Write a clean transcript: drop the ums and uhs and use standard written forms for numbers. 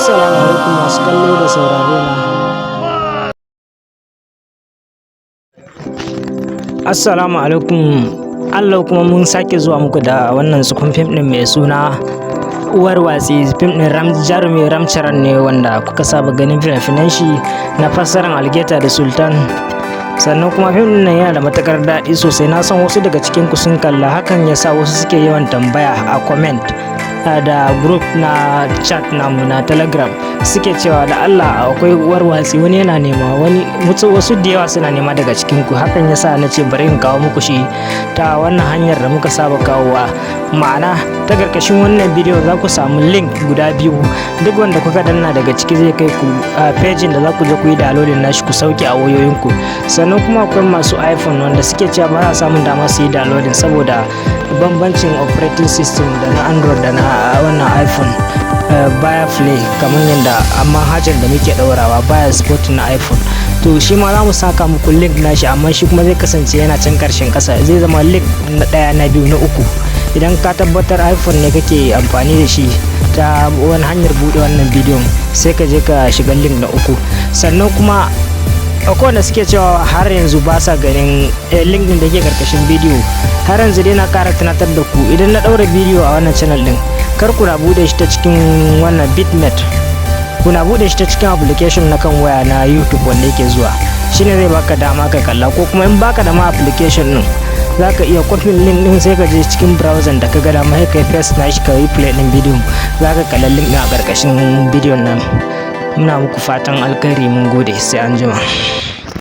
Assalamu alaikum masu kallo da saurare na. Assalamu alaikum. Allah kuma mun sake zuwa muku da wannan sukun fim din mai suna Uwar Watsi. Fim din jarumi Ramcharan ne wanda kuka saba ganin fina-finan shi na fassarar Algaita da Sultan. Sannan kuma fim din nan yana da matakar daɗi sosai. Na san wasu daga cikin ku sun kalla, hakan yasa wasu suke yawan tambaya a comment da group na chat namu na Telegram, suke cewa da Allah akwai Uwar Watsi, wani yana nema, wasu da yawa suna nema daga cikin ku. Hakan yasa na ce bari in kawo muku shi ta wannan hanyar da muka saba kawowa, ma'ana ta karkashin wannan bidiyo za ku samu link guda biyu. Duk wanda kuka danna daga ciki zai kai ku a pejin da za ku je ku yi downloading nashi ku sauke a wayoyinku. Sannan kuma akwai masu iPhone wanda suke cewa ba za samun dama su yi downloading saboda bambancin operating system da na Android da na wannan iPhone baya play kamar yadda amma hajar da muke daurawa baya support na iPhone. To shi ma za mu saka muku link nashi, amma shi kuma zai kasance yana can karshen kasa, zai zama link na ɗaya, na biyu, na uku. Idan ka tabbatar iPhone ne kake amfani da shi ta wani hanyar buɗe wannan bidiyon, sai ka je ka shiga link na uku. Sannan kuma akwai wanda suke cewa har yanzu ba sa ganin link din da ke karkashin bidiyo. Har yanzu dai na kara tunatar da ku, idan na ɗaura bidiyo a wannan channel din, kar ku na bude shi ta cikin wannan bitmate, kuna bude shi ta cikin application na kan waya na YouTube wanda yake zuwa, shine zai baka dama ka kalla. Ko kuma in baka da ma application din, zaka iya copy link din sai ka je cikin browser da ka ga dama, sai kai paste na shi ka yi play din bidiyon, zaka kalla link din a karkashin bidiyon nan. Muna muku fatan alkhairi, mun gode, sai anjima.